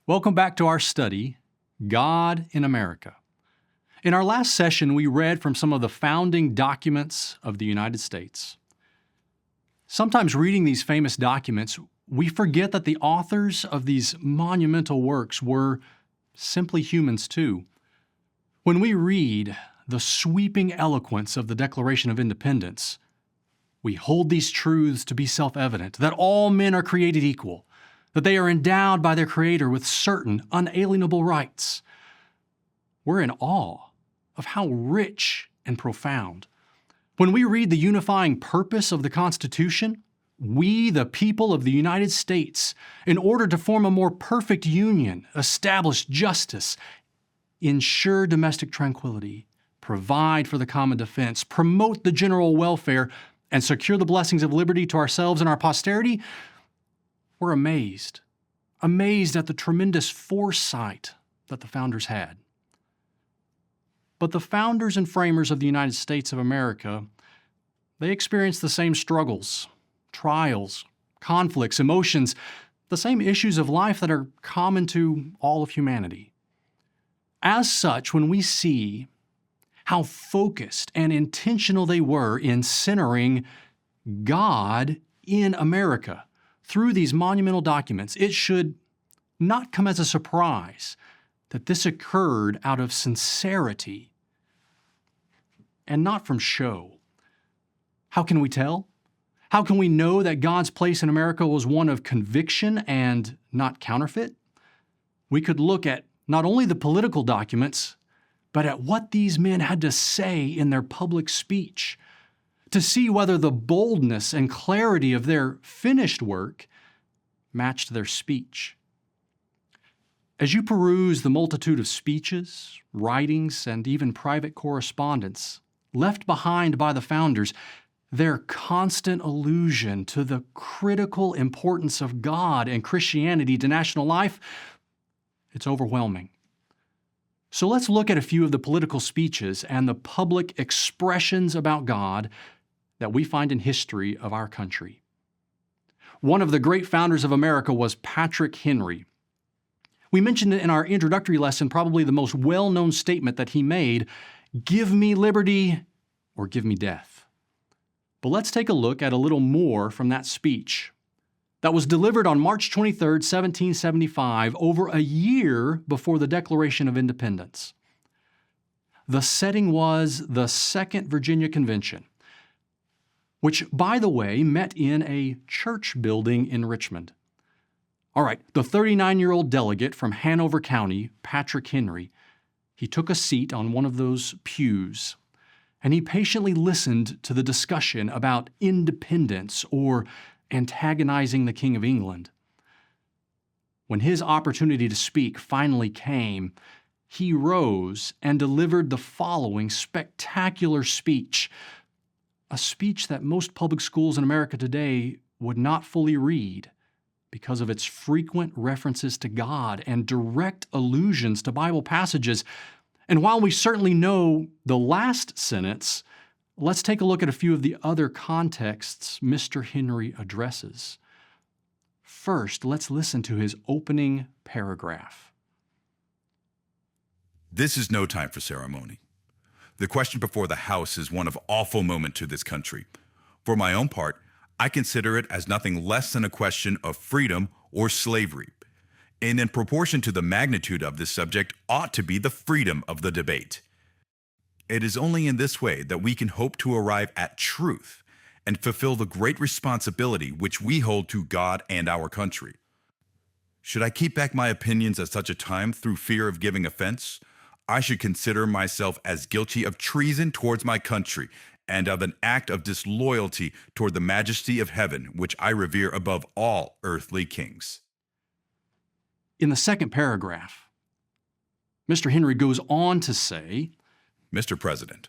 Welcome back to our study, God in America. In our last session, we read from some of the founding documents of the United States. Sometimes reading these famous documents, we forget that the authors of these monumental works were simply humans too. When we read the sweeping eloquence of the Declaration of Independence, we hold these truths to be self-evident, that all men are created equal, that they are endowed by their Creator with certain unalienable rights. We're in awe of how rich and profound. When we read the unifying purpose of the Constitution, we, the people of the United States, in order to form a more perfect union, establish justice, ensure domestic tranquility, provide for the common defense, promote the general welfare, and secure the blessings of liberty to ourselves and our posterity, we're amazed at the tremendous foresight that the founders had. But the founders and framers of the United States of America, they experienced the same struggles, trials, conflicts, emotions, the same issues of life that are common to all of humanity. As such, when we see how focused and intentional they were in centering God in America through these monumental documents, it should not come as a surprise that this occurred out of sincerity and not from show. How can we tell? How can we know that God's place in America was one of conviction and not counterfeit? We could look at not only the political documents, but at what these men had to say in their public speech, to see whether the boldness and clarity of their finished work matched their speech. As you peruse the multitude of speeches, writings, and even private correspondence left behind by the founders, their constant allusion to the critical importance of God and Christianity to national life, it's overwhelming. So let's look at a few of the political speeches and the public expressions about God that we find in history of our country. One of the great founders of America was Patrick Henry. We mentioned in our introductory lesson probably the most well-known statement that he made, "Give me liberty or give me death." But let's take a look at a little more from that speech that was delivered on March 23, 1775, over a year before the Declaration of Independence. The setting was the Second Virginia Convention, which, by the way, met in a church building in Richmond. All right, the 39-year-old delegate from Hanover County, Patrick Henry, he took a seat on one of those pews, and he patiently listened to the discussion about independence or antagonizing the King of England. When his opportunity to speak finally came, he rose and delivered the following spectacular speech, a speech that most public schools in America today would not fully read because of its frequent references to God and direct allusions to Bible passages. And while we certainly know the last sentence, let's take a look at a few of the other contexts Mr. Henry addresses. First, let's listen to his opening paragraph. This is no time for ceremony. The question before the House is one of awful moment to this country. For my own part, I consider it as nothing less than a question of freedom or slavery, and in proportion to the magnitude of this subject ought to be the freedom of the debate. It is only in this way that we can hope to arrive at truth and fulfill the great responsibility which we hold to God and our country. Should I keep back my opinions at such a time through fear of giving offense, I should consider myself as guilty of treason towards my country and of an act of disloyalty toward the majesty of heaven, which I revere above all earthly kings. In the second paragraph, Mr. Henry goes on to say, Mr. President,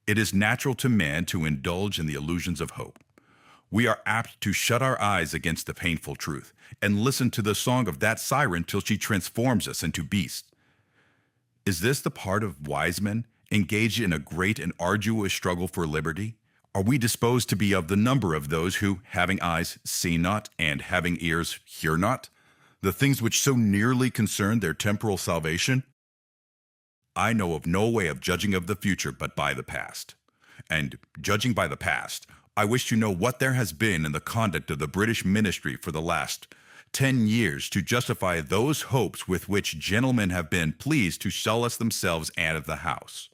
it is natural to man to indulge in the illusions of hope. We are apt to shut our eyes against the painful truth and listen to the song of that siren till she transforms us into beasts. Is this the part of wise men engaged in a great and arduous struggle for liberty? Are we disposed to be of the number of those who, having eyes, see not, and having ears, hear not? the things which so nearly concern their temporal salvation? I know of no way of judging of the future but by the past. And judging by the past, I wish to know what there has been in the conduct of the British ministry for the last 10 years to justify those hopes with which gentlemen have been pleased to solace themselves and of the House.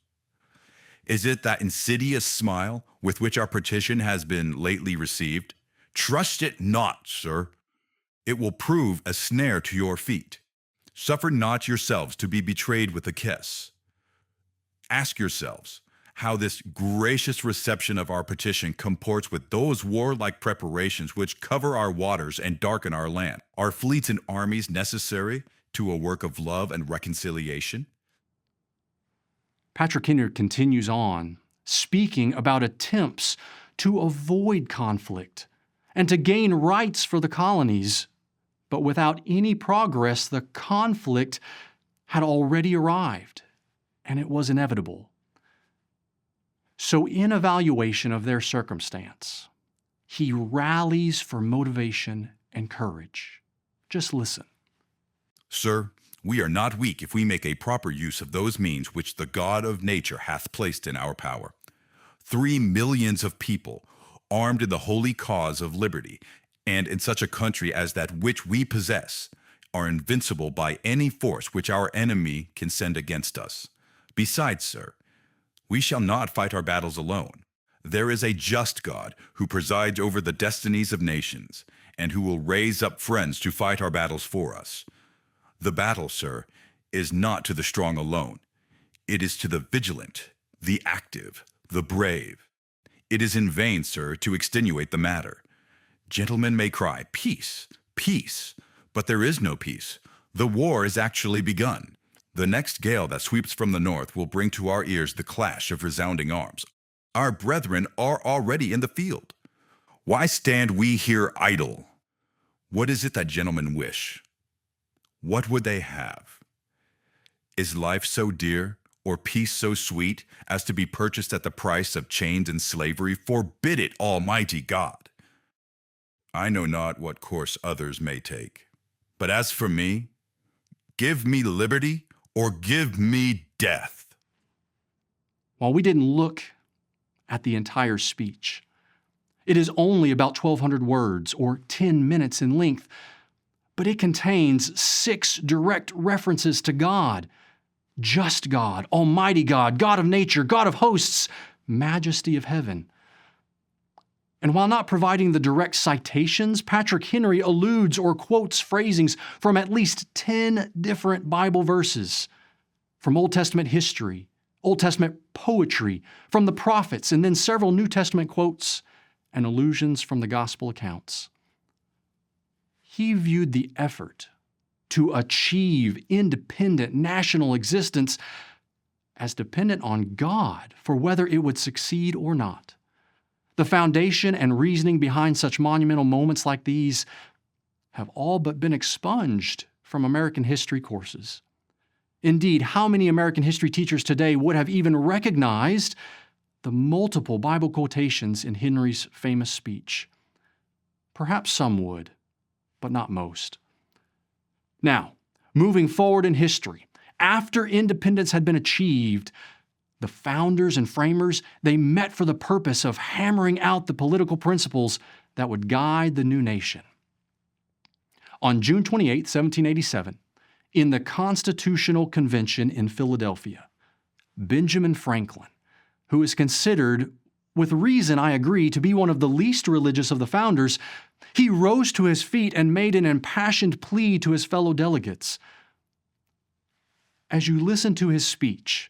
Is it that insidious smile with which our petition has been lately received? Trust it not, sir. It will prove a snare to your feet. Suffer not yourselves to be betrayed with a kiss. Ask yourselves how this gracious reception of our petition comports with those warlike preparations which cover our waters and darken our land. Are fleets and armies necessary to a work of love and reconciliation? Patrick Henry continues on, speaking about attempts to avoid conflict and to gain rights for the colonies. But without any progress, the conflict had already arrived, and it was inevitable. So in evaluation of their circumstance, he rallies for motivation and courage. Just listen. Sir, we are not weak if we make a proper use of those means which the God of nature hath placed in our power. 3 millions of people, armed in the holy cause of liberty, and in such a country as that which we possess, are invincible by any force which our enemy can send against us. Besides, sir, we shall not fight our battles alone. There is a just God who presides over the destinies of nations, and who will raise up friends to fight our battles for us. The battle, sir, is not to the strong alone. It is to the vigilant, the active, the brave. It is in vain, sir, to extenuate the matter. Gentlemen may cry, peace, peace, but there is no peace. The war is actually begun. The next gale that sweeps from the north will bring to our ears the clash of resounding arms. Our brethren are already in the field. Why stand we here idle? What is it that gentlemen wish? What would they have? Is life so dear, or peace so sweet, as to be purchased at the price of chains and slavery? Forbid it, Almighty God! I know not what course others may take. But as for me, give me liberty or give me death. While we didn't look at the entire speech, it is only about 1,200 words or 10 minutes in length, but it contains 6 direct references to God: just God, Almighty God, God of nature, God of hosts, majesty of heaven. And while not providing the direct citations, Patrick Henry alludes or quotes phrasings from at least 10 different Bible verses, from Old Testament history, Old Testament poetry, from the prophets, and then several New Testament quotes and allusions from the gospel accounts. He viewed the effort to achieve independent national existence as dependent on God for whether it would succeed or not. The foundation and reasoning behind such monumental moments like these have all but been expunged from American history courses. Indeed, how many American history teachers today would have even recognized the multiple Bible quotations in Henry's famous speech? Perhaps some would, but not most. Now, moving forward in history, after independence had been achieved, the founders and framers, they met for the purpose of hammering out the political principles that would guide the new nation. On June 28, 1787, in the Constitutional Convention in Philadelphia, Benjamin Franklin, who is considered, with reason I agree, to be one of the least religious of the founders, he rose to his feet and made an impassioned plea to his fellow delegates. As you listen to his speech,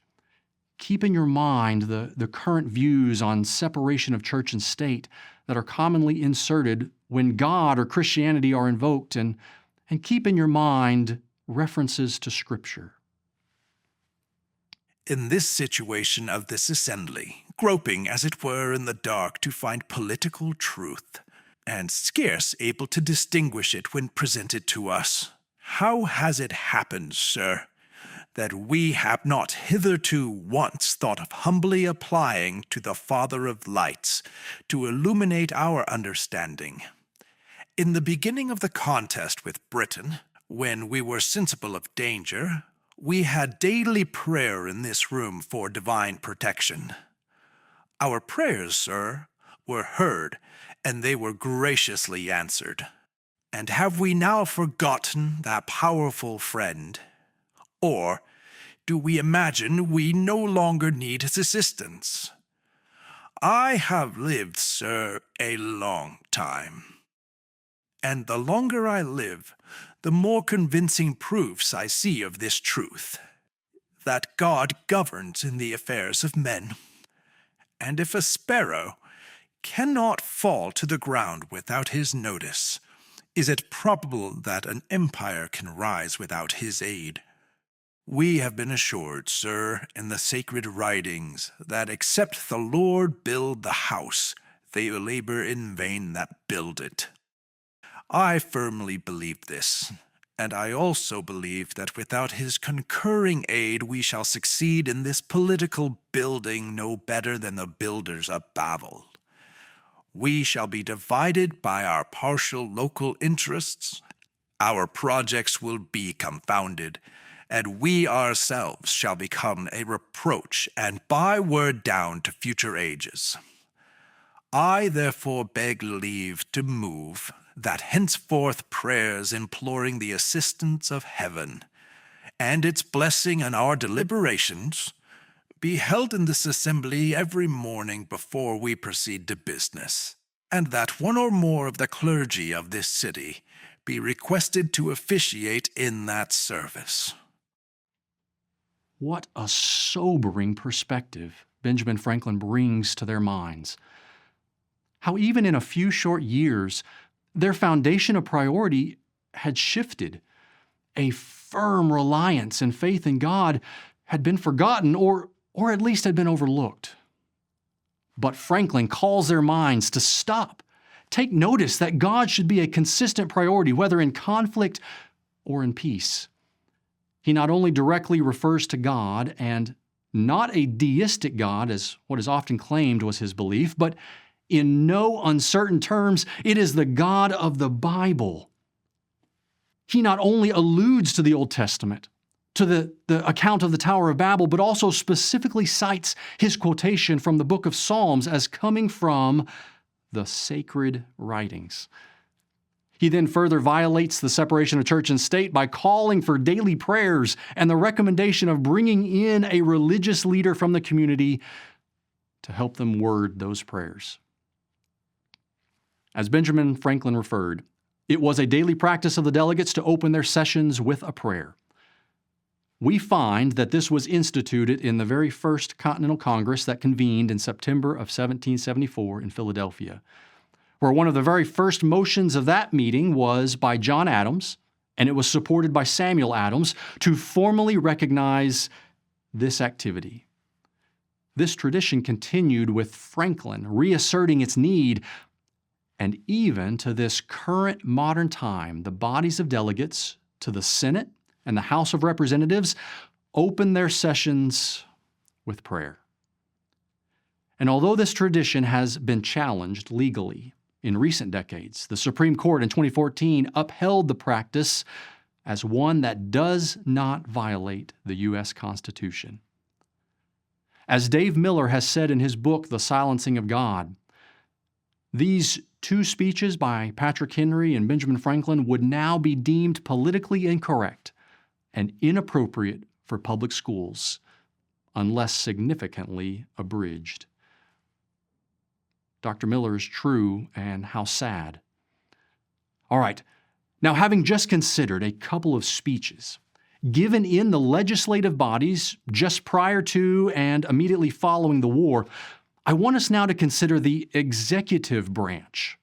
keep in your mind the current views on separation of church and state that are commonly inserted when God or Christianity are invoked, and keep in your mind references to Scripture. In this situation of this assembly, groping as it were in the dark to find political truth, and scarce able to distinguish it when presented to us, how has it happened, sir, that we have not hitherto once thought of humbly applying to the Father of lights to illuminate our understanding? In the beginning of the contest with Britain, When we were sensible of danger, we had daily prayer in this room for divine protection. Our prayers, sir, were heard, and they were graciously answered. And have we now forgotten that powerful friend? Or do we imagine we no longer need his assistance? I have lived, sir, a long time. And the longer I live, the more convincing proofs I see of this truth, that God governs in the affairs of men. And if a sparrow cannot fall to the ground without his notice, is it probable that an empire can rise without his aid? We have been assured, sir, in the sacred writings, that except the Lord build the house, they labor in vain that build it. I firmly believe this, and I also believe that without his concurring aid we shall succeed in this political building no better than the builders of Babel. We shall be divided by our partial local interests, our projects will be confounded, and we ourselves shall become a reproach and byword down to future ages. I therefore beg leave to move that henceforth prayers imploring the assistance of heaven, and its blessing on our deliberations, be held in this assembly every morning before we proceed to business, and that one or more of the clergy of this city be requested to officiate in that service. What a sobering perspective Benjamin Franklin brings to their minds. How even in a few short years, their foundation of priority had shifted. A firm reliance and faith in God had been forgotten or at least had been overlooked. But Franklin calls their minds to stop. Take notice that God should be a consistent priority, whether in conflict or in peace. He not only directly refers to God, and not a deistic God, as what is often claimed was his belief, but in no uncertain terms, it is the God of the Bible. He not only alludes to the Old Testament, to the account of the Tower of Babel, but also specifically cites his quotation from the book of Psalms as coming from the sacred writings. He then further violates the separation of church and state by calling for daily prayers and the recommendation of bringing in a religious leader from the community to help them word those prayers. As Benjamin Franklin referred, it was a daily practice of the delegates to open their sessions with a prayer. We find that this was instituted in the very first Continental Congress that convened in September of 1774 in Philadelphia, where one of the very first motions of that meeting was by John Adams, and it was supported by Samuel Adams, to formally recognize this activity. This tradition continued with Franklin reasserting its need, and even to this current modern time, the bodies of delegates to the Senate and the House of Representatives open their sessions with prayer. And although this tradition has been challenged legally in recent decades, the Supreme Court in 2014 upheld the practice as one that does not violate the U.S. Constitution. As Dave Miller has said in his book, The Silencing of God, these two speeches by Patrick Henry and Benjamin Franklin would now be deemed politically incorrect and inappropriate for public schools unless significantly abridged. Dr. Miller is true, and how sad. All right, now having just considered a couple of speeches given in the legislative bodies just prior to and immediately following the war, I want us now to consider the executive branch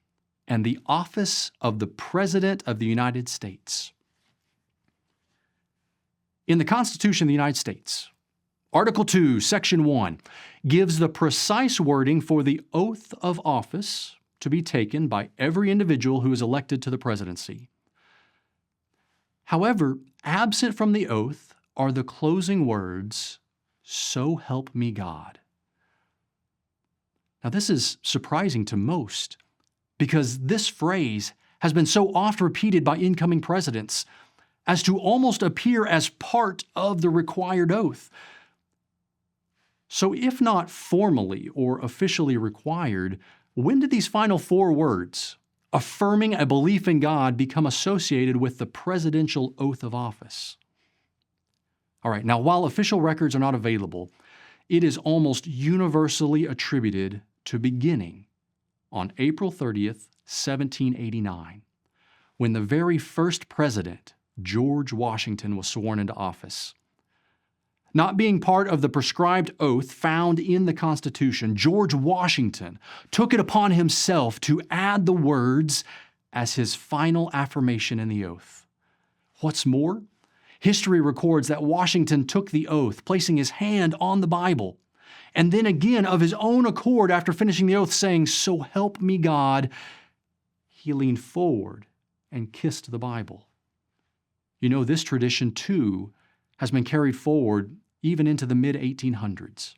and the office of the President of the United States. In the Constitution of the United States, Article 2, Section 1, gives the precise wording for the oath of office to be taken by every individual who is elected to the presidency. However, absent from the oath are the closing words, "So help me God." Now, this is surprising to most because this phrase has been so oft repeated by incoming presidents. as to almost appear as part of the required oath. So if not formally or officially required, when did these final 4 words, affirming a belief in God, become associated with the presidential oath of office? All right, now while official records are not available, it is almost universally attributed to beginning on April 30th, 1789, when the very first president, George Washington, was sworn into office. Not being part of the prescribed oath found in the Constitution, George Washington took it upon himself to add the words as his final affirmation in the oath. What's more, history records that Washington took the oath, placing his hand on the Bible, and then again of his own accord after finishing the oath saying, "So help me God," he leaned forward and kissed the Bible. You know, this tradition too has been carried forward even into the mid-1800s.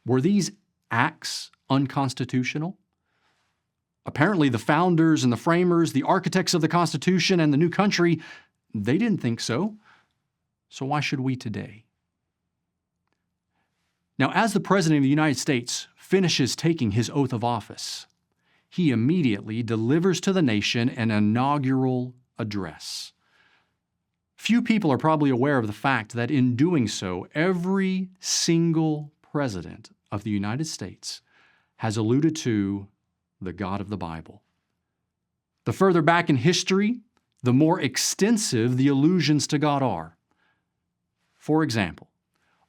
Were these acts unconstitutional? Apparently the founders and the framers, the architects of the Constitution and the new country, they didn't think so. So why should we today? Now, as the President of the United States finishes taking his oath of office, he immediately delivers to the nation an inaugural address. Few people are probably aware of the fact that in doing so, every single president of the United States has alluded to the God of the Bible. The further back in history, the more extensive the allusions to God are. For example,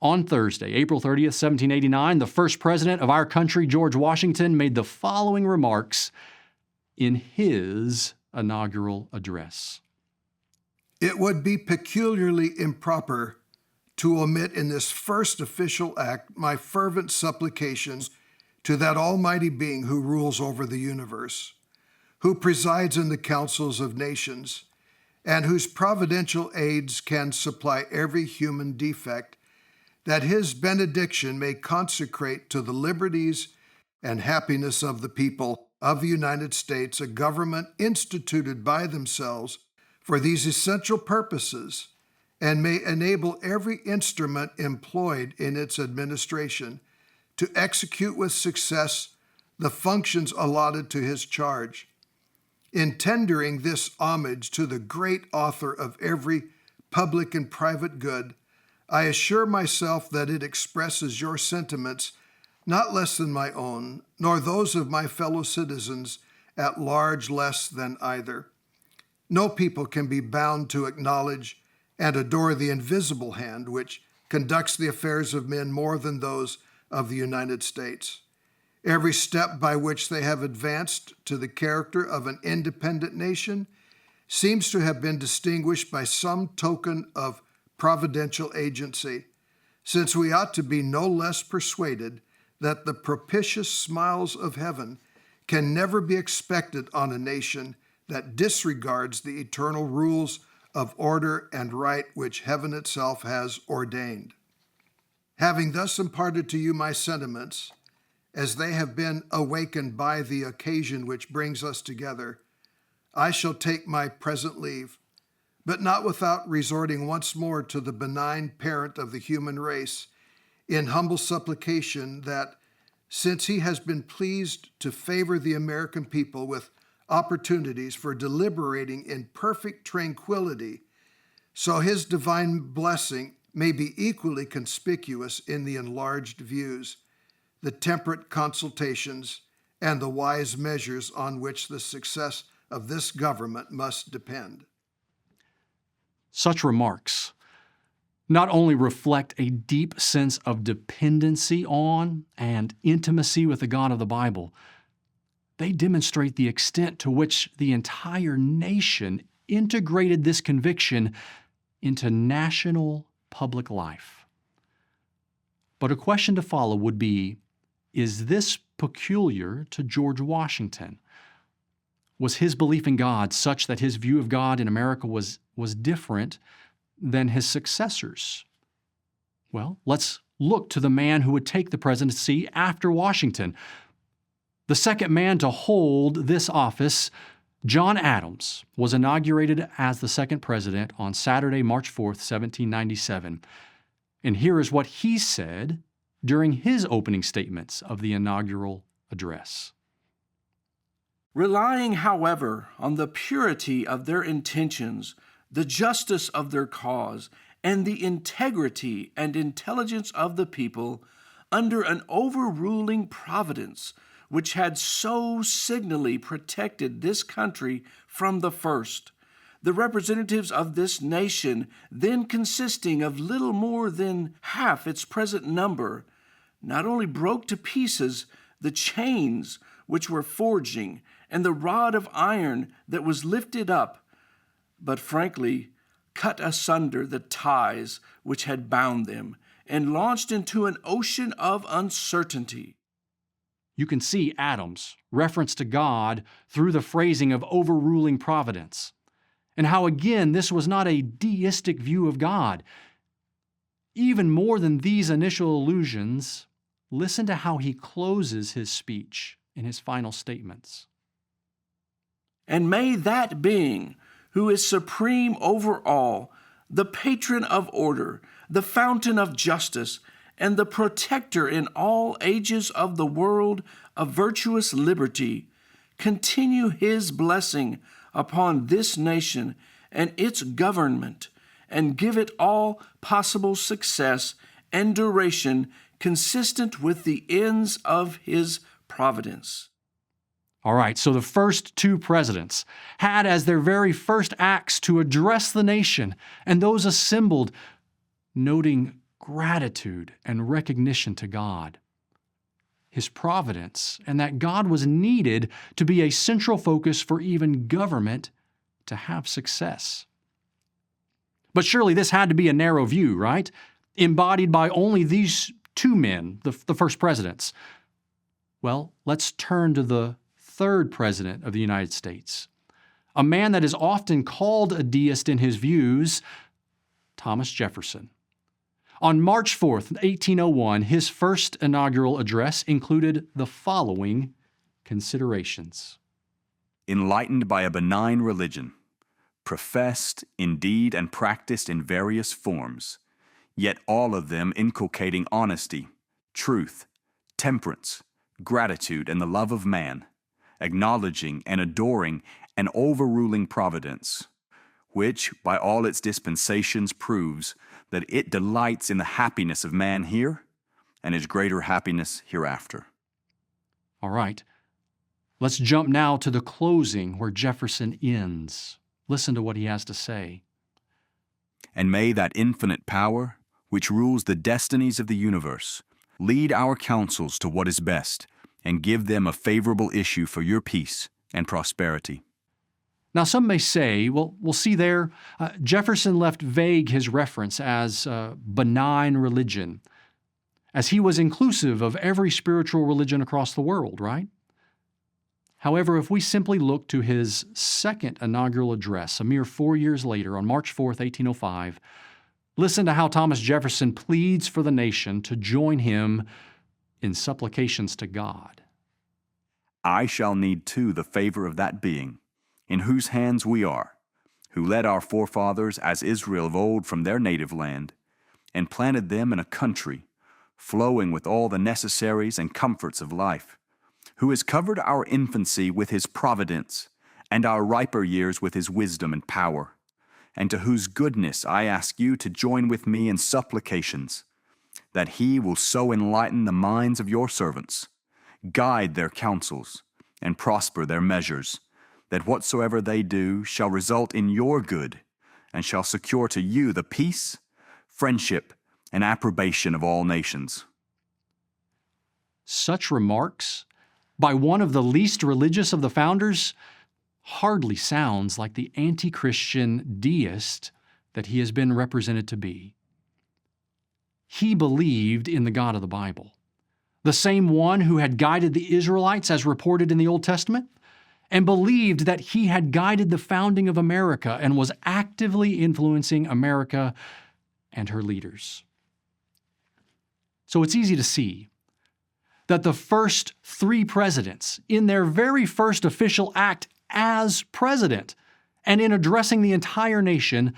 on Thursday, April 30th, 1789, the first president of our country, George Washington, made the following remarks in his inaugural address. It would be peculiarly improper to omit in this first official act my fervent supplications to that Almighty Being who rules over the universe, who presides in the councils of nations, and whose providential aids can supply every human defect, that his benediction may consecrate to the liberties and happiness of the people of the United States a government instituted by themselves for these essential purposes, and may enable every instrument employed in its administration to execute with success the functions allotted to his charge. In tendering this homage to the great author of every public and private good, I assure myself that it expresses your sentiments not less than my own, nor those of my fellow citizens at large less than either. No people can be bound to acknowledge and adore the invisible hand which conducts the affairs of men more than those of the United States. Every step by which they have advanced to the character of an independent nation seems to have been distinguished by some token of providential agency, since we ought to be no less persuaded that the propitious smiles of heaven can never be expected on a nation that disregards the eternal rules of order and right which heaven itself has ordained. Having thus imparted to you my sentiments, as they have been awakened by the occasion which brings us together, I shall take my present leave, but not without resorting once more to the benign parent of the human race, in humble supplication that, since he has been pleased to favor the American people with opportunities for deliberating in perfect tranquility, so his divine blessing may be equally conspicuous in the enlarged views, the temperate consultations, and the wise measures on which the success of this government must depend. Such remarks not only reflect a deep sense of dependency on and intimacy with the God of the Bible, they demonstrate the extent to which the entire nation integrated this conviction into national public life. But a question to follow would be, is this peculiar to George Washington? Was his belief in God such that his view of God in America was different than his successors? Well, let's look to the man who would take the presidency after Washington. The second man to hold this office, John Adams was inaugurated as the second president on Saturday, March 4th, 1797. And here is what he said during his opening statements of the inaugural address. Relying, however, on the purity of their intentions, the justice of their cause, and the integrity and intelligence of the people, under an overruling providence which had so signally protected this country from the first, the representatives of this nation, then consisting of little more than half its present number, not only broke to pieces the chains which were forging and the rod of iron that was lifted up, but frankly cut asunder the ties which had bound them, and launched into an ocean of uncertainty. You can see Adams' reference to God through the phrasing of overruling providence, and how again this was not a deistic view of God. Even more than these initial allusions, listen to how he closes his speech in his final statements. And may that being, who is supreme over all, the patron of order, the fountain of justice, and the protector in all ages of the world of virtuous liberty, continue his blessing upon this nation and its government, and give it all possible success and duration consistent with the ends of his providence. All right, so the first two presidents had as their very first acts to address the nation and those assembled, noting gratitude and recognition to God, His providence, and that God was needed to be a central focus for even government to have success. But surely this had to be a narrow view, right? Embodied by only these two men, the first presidents. Well, let's turn to the third president of the United States, a man that is often called a deist in his views, Thomas Jefferson. On March 4th, 1801, his first inaugural address included the following considerations. Enlightened by a benign religion, professed, indeed, and practiced in various forms, yet all of them inculcating honesty, truth, temperance, gratitude, and the love of man, acknowledging and adoring an overruling providence, which by all its dispensations proves that it delights in the happiness of man here and his greater happiness hereafter. All right, let's jump now to the closing where Jefferson ends. Listen to what he has to say. And may that infinite power, which rules the destinies of the universe, lead our counsels to what is best, and give them a favorable issue for your peace and prosperity. Now, some may say, well, we'll see there, Jefferson left vague his reference as benign religion, as he was inclusive of every spiritual religion across the world, right? However, if we simply look to his second inaugural address, a mere 4 years later, on March 4th, 1805, listen to how Thomas Jefferson pleads for the nation to join him in supplications to God. I shall need too the favor of that being, in whose hands we are, who led our forefathers as Israel of old from their native land, and planted them in a country flowing with all the necessaries and comforts of life, who has covered our infancy with his providence, and our riper years with his wisdom and power, and to whose goodness I ask you to join with me in supplications, that he will so enlighten the minds of your servants, guide their counsels, and prosper their measures, that whatsoever they do shall result in your good, and shall secure to you the peace, friendship, and approbation of all nations. Such remarks by one of the least religious of the founders hardly sounds like the anti-Christian deist that he has been represented to be. He believed in the God of the Bible, the same one who had guided the Israelites as reported in the Old Testament, and believed that he had guided the founding of America and was actively influencing America and her leaders. So it's easy to see that the first three presidents, in their very first official act as president. And in addressing the entire nation,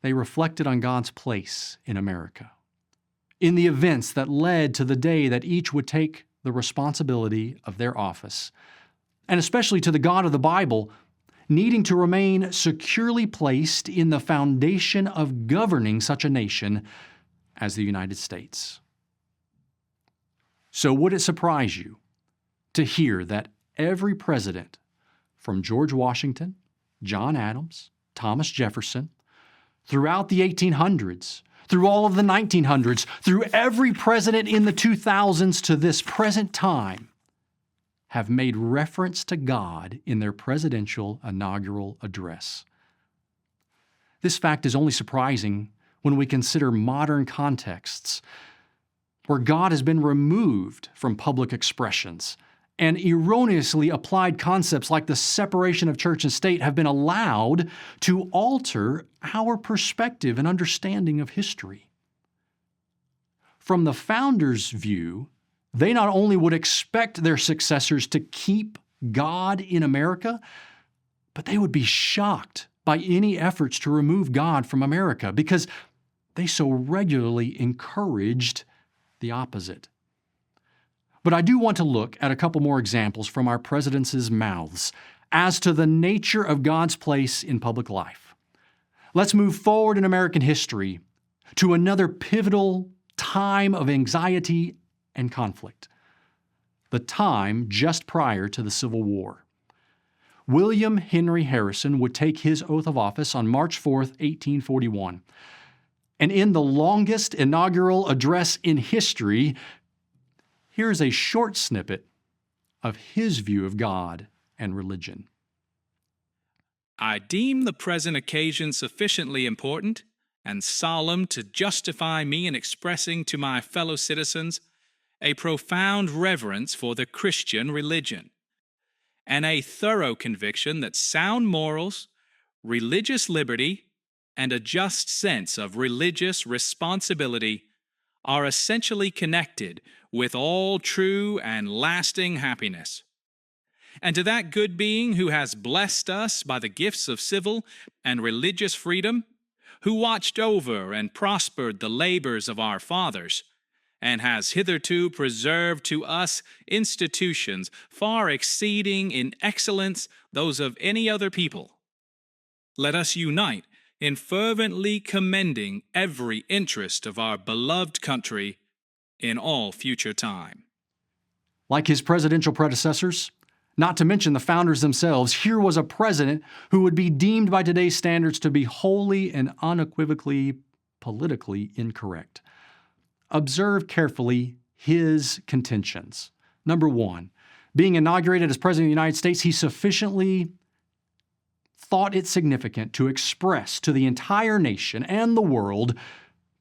they reflected on God's place in America, in the events that led to the day that each would take the responsibility of their office, and especially to the God of the Bible, needing to remain securely placed in the foundation of governing such a nation as the United States. So would it surprise you to hear that every president, from George Washington, John Adams, Thomas Jefferson, throughout the 1800s, through all of the 1900s, through every president in the 2000s to this present time, have made reference to God in their presidential inaugural address? This fact is only surprising when we consider modern contexts where God has been removed from public expressions and erroneously applied concepts like the separation of church and state have been allowed to alter our perspective and understanding of history. From the founders' view, they not only would expect their successors to keep God in America, but they would be shocked by any efforts to remove God from America because they so regularly encouraged the opposite. But I do want to look at a couple more examples from our presidents' mouths as to the nature of God's place in public life. Let's move forward in American history to another pivotal time of anxiety and conflict, the time just prior to the Civil War. William Henry Harrison would take his oath of office on March 4th, 1841. And in the longest inaugural address in history, here's a short snippet of his view of God and religion. I deem the present occasion sufficiently important and solemn to justify me in expressing to my fellow citizens a profound reverence for the Christian religion, and a thorough conviction that sound morals, religious liberty, and a just sense of religious responsibility are essentially connected with all true and lasting happiness. And to that good being who has blessed us by the gifts of civil and religious freedom, who watched over and prospered the labors of our fathers, and has hitherto preserved to us institutions far exceeding in excellence those of any other people, let us unite in fervently commending every interest of our beloved country in all future time. Like his presidential predecessors, not to mention the founders themselves, here was a president who would be deemed by today's standards to be wholly and unequivocally politically incorrect. Observe carefully his contentions. Number one, being inaugurated as President of the United States, he sufficiently thought it significant to express to the entire nation and the world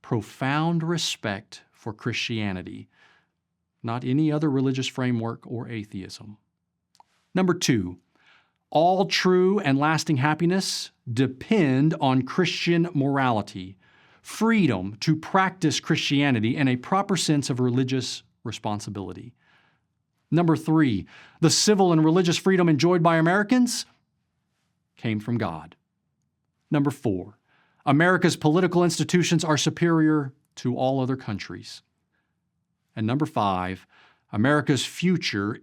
profound respect for Christianity, not any other religious framework or atheism. Number two, all true and lasting happiness depend on Christian morality, freedom to practice Christianity, and a proper sense of religious responsibility. Number three, the civil and religious freedom enjoyed by Americans came from God. Number four, America's political institutions are superior to all other countries. And number five, America's future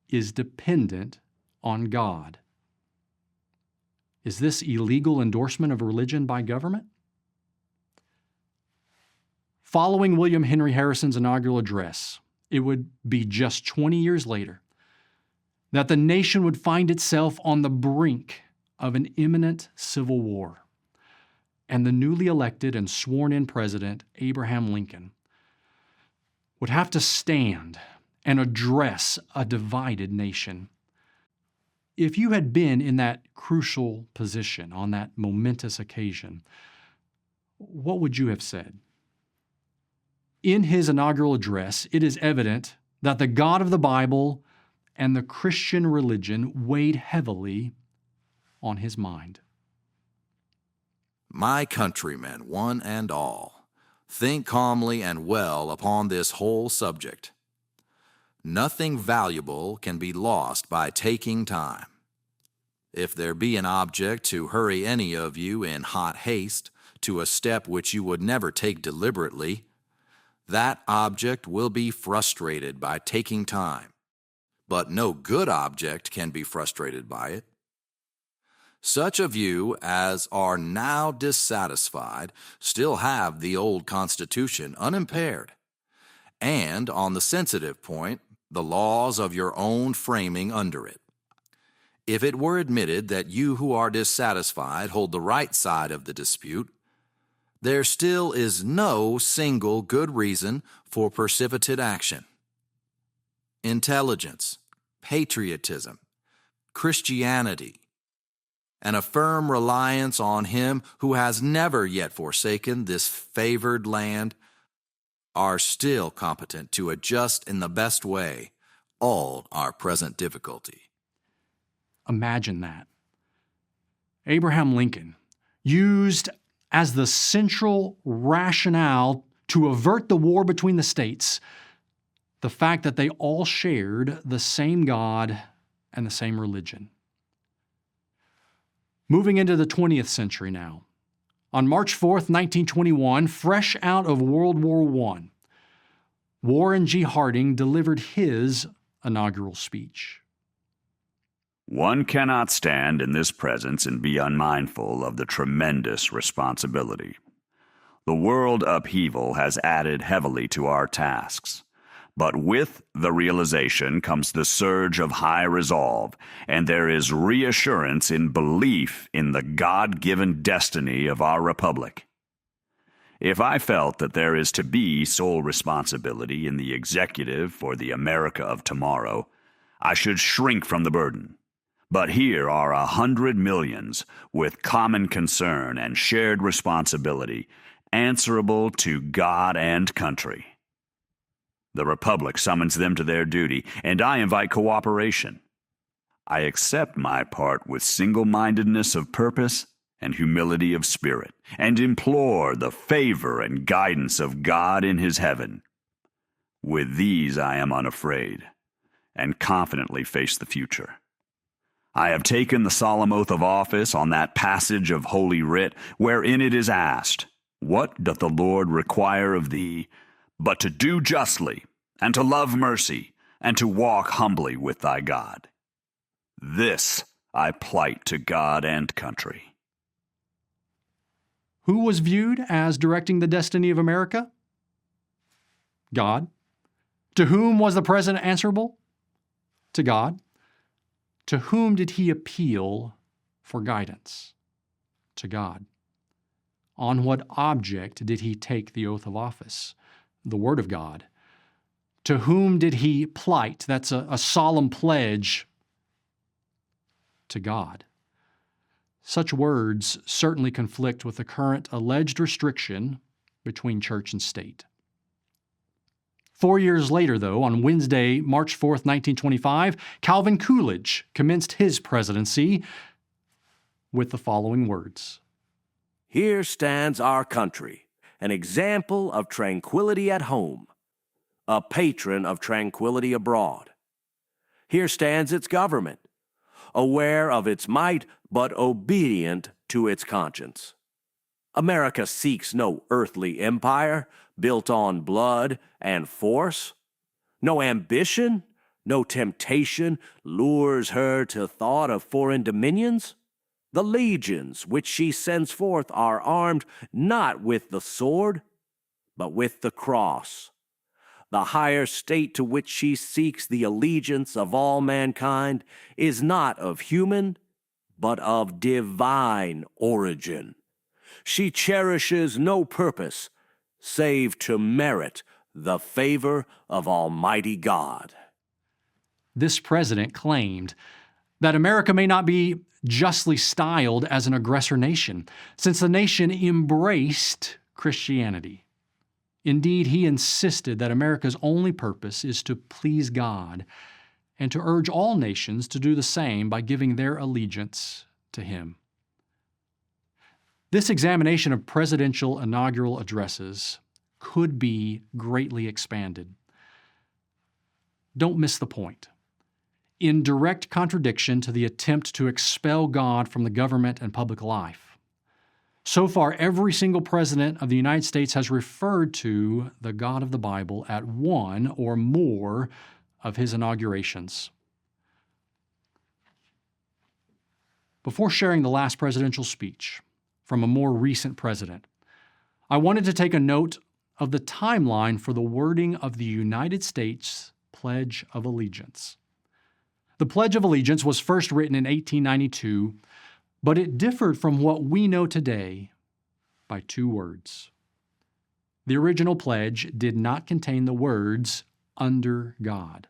is dependent on God. Is this illegal endorsement of religion by government? Following William Henry Harrison's inaugural address, it would be just 20 years later that the nation would find itself on the brink of an imminent civil war, and the newly elected and sworn-in president, Abraham Lincoln, would have to stand and address a divided nation. If you had been in that crucial position on that momentous occasion, what would you have said? In his inaugural address, it is evident that the God of the Bible and the Christian religion weighed heavily on his mind. My countrymen, one and all, think calmly and well upon this whole subject. Nothing valuable can be lost by taking time. If there be an object to hurry any of you in hot haste to a step which you would never take deliberately, that object will be frustrated by taking time. But no good object can be frustrated by it. Such of you as are now dissatisfied still have the old Constitution unimpaired, and on the sensitive point, the laws of your own framing under it. If it were admitted that you who are dissatisfied hold the right side of the dispute, there still is no single good reason for precipitate action. Intelligence, patriotism, Christianity, and a firm reliance on Him who has never yet forsaken this favored land are still competent to adjust in the best way all our present difficulty. Imagine that. Abraham Lincoln used as the central rationale to avert the war between the states the fact that they all shared the same God and the same religion. Moving into the 20th century now. On March 4th, 1921, fresh out of World War I, Warren G. Harding delivered his inaugural speech. One cannot stand in this presence and be unmindful of the tremendous responsibility. The world upheaval has added heavily to our tasks. But with the realization comes the surge of high resolve, and there is reassurance in belief in the God-given destiny of our republic. If I felt that there is to be sole responsibility in the executive for the America of tomorrow, I should shrink from the burden. But here are 100 millions with common concern and shared responsibility, answerable to God and country. The Republic summons them to their duty, and I invite cooperation. I accept my part with single-mindedness of purpose and humility of spirit, and implore the favor and guidance of God in His heaven. With these I am unafraid, and confidently face the future. I have taken the solemn oath of office on that passage of Holy Writ, wherein it is asked, "What doth the Lord require of thee, but to do justly, and to love mercy, and to walk humbly with thy God?" This I plight to God and country. Who was viewed as directing the destiny of America? God. To whom was the president answerable? To God. To whom did he appeal for guidance? To God. On what object did he take the oath of office? The Word of God. To whom did he plight? That's a solemn pledge. To God. Such words certainly conflict with the current alleged restriction between church and state. 4 years later, though, on Wednesday, March 4th, 1925, Calvin Coolidge commenced his presidency with the following words. Here stands our country, an example of tranquility at home, a patron of tranquility abroad. Here stands its government, aware of its might, but obedient to its conscience. America seeks no earthly empire built on blood and force. No ambition, no temptation lures her to thought of foreign dominions. The legions which she sends forth are armed not with the sword, but with the cross. The higher state to which she seeks the allegiance of all mankind is not of human, but of divine origin. She cherishes no purpose save to merit the favor of Almighty God. This president claimed that America may not be justly styled as an aggressor nation, since the nation embraced Christianity. Indeed, he insisted that America's only purpose is to please God and to urge all nations to do the same by giving their allegiance to Him. This examination of presidential inaugural addresses could be greatly expanded. Don't miss the point. in direct contradiction to the attempt to expel God from the government and public life. So far, every single president of the United States has referred to the God of the Bible at one or more of his inaugurations. Before sharing the last presidential speech from a more recent president, I wanted to take a note of the timeline for the wording of the United States Pledge of Allegiance. The Pledge of Allegiance was first written in 1892, but it differed from what we know today by 2 words. The original pledge did not contain the words, "under God."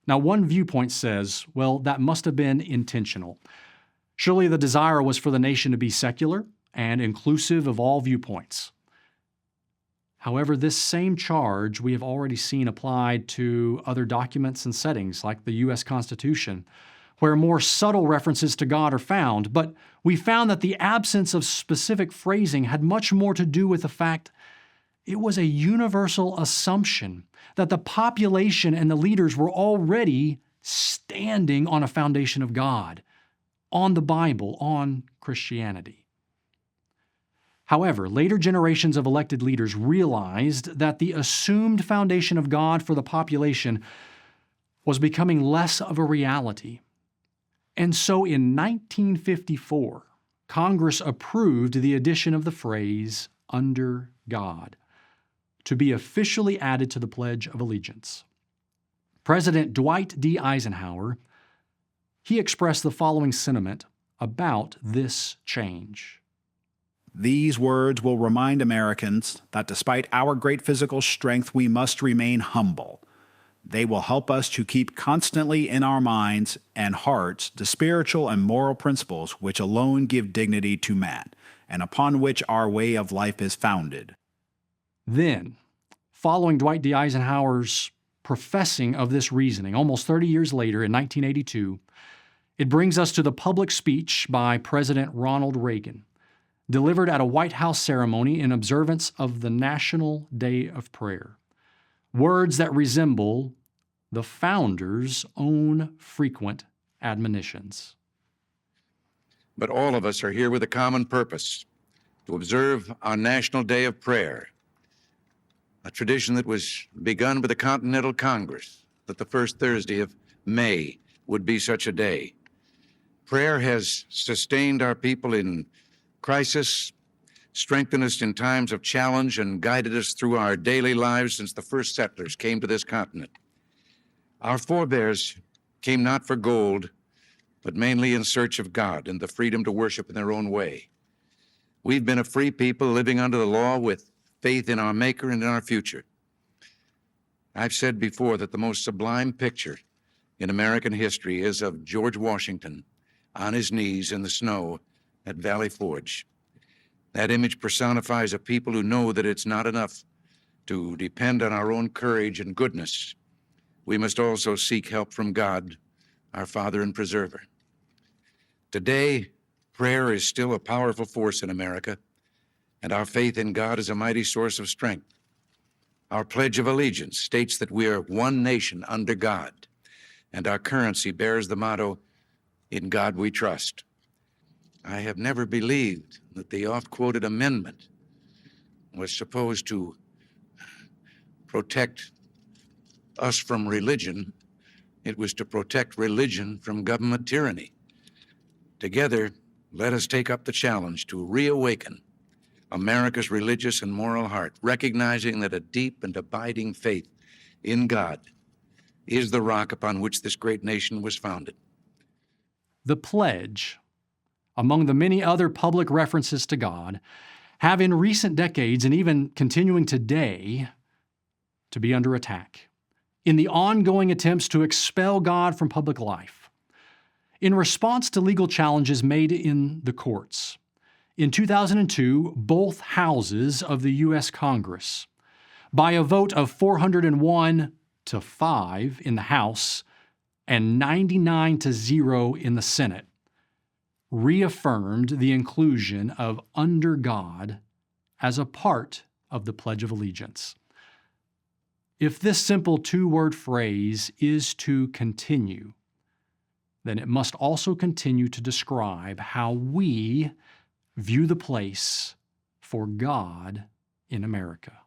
Now, one viewpoint says, well, that must have been intentional. Surely the desire was for the nation to be secular and inclusive of all viewpoints. However, this same charge we have already seen applied to other documents and settings, like the U.S. Constitution, where more subtle references to God are found, but we found that the absence of specific phrasing had much more to do with the fact it was a universal assumption that the population and the leaders were already standing on a foundation of God, on the Bible, on Christianity. However, later generations of elected leaders realized that the assumed foundation of God for the population was becoming less of a reality. And so in 1954, Congress approved the addition of the phrase, "under God," to be officially added to the Pledge of Allegiance. President Dwight D. Eisenhower, he expressed the following sentiment about this change. These words will remind Americans that despite our great physical strength, we must remain humble. They will help us to keep constantly in our minds and hearts the spiritual and moral principles which alone give dignity to man, and upon which our way of life is founded. Then, following Dwight D. Eisenhower's professing of this reasoning, almost 30 years later in 1982, it brings us to the public speech by President Ronald Reagan, delivered at a White House ceremony in observance of the National Day of Prayer. Words that resemble the founder's own frequent admonitions. But all of us are here with a common purpose, to observe our National Day of Prayer, a tradition that was begun by the Continental Congress, that the first Thursday of May would be such a day. Prayer has sustained our people in crisis, strengthened us in times of challenge, and guided us through our daily lives since the first settlers came to this continent. Our forebears came not for gold, but mainly in search of God and the freedom to worship in their own way. We've been a free people living under the law with faith in our Maker and in our future. I've said before that the most sublime picture in American history is of George Washington on his knees in the snow at Valley Forge. That image personifies a people who know that it's not enough to depend on our own courage and goodness. We must also seek help from God, our Father and Preserver. Today, prayer is still a powerful force in America, and our faith in God is a mighty source of strength. Our Pledge of Allegiance states that we are one nation under God, and our currency bears the motto, "In God we trust." I have never believed that the oft-quoted amendment was supposed to protect us from religion. It was to protect religion from government tyranny. Together, let us take up the challenge to reawaken America's religious and moral heart, recognizing that a deep and abiding faith in God is the rock upon which this great nation was founded. The pledge, among the many other public references to God, have in recent decades, and even continuing today, to be under attack in the ongoing attempts to expel God from public life. In response to legal challenges made in the courts, in 2002, both houses of the U.S. Congress, by a vote of 401 to 5 in the House and 99 to 0 in the Senate, reaffirmed the inclusion of "under God" as a part of the Pledge of Allegiance. If this simple two-word phrase is to continue, then it must also continue to describe how we view the place for God in America.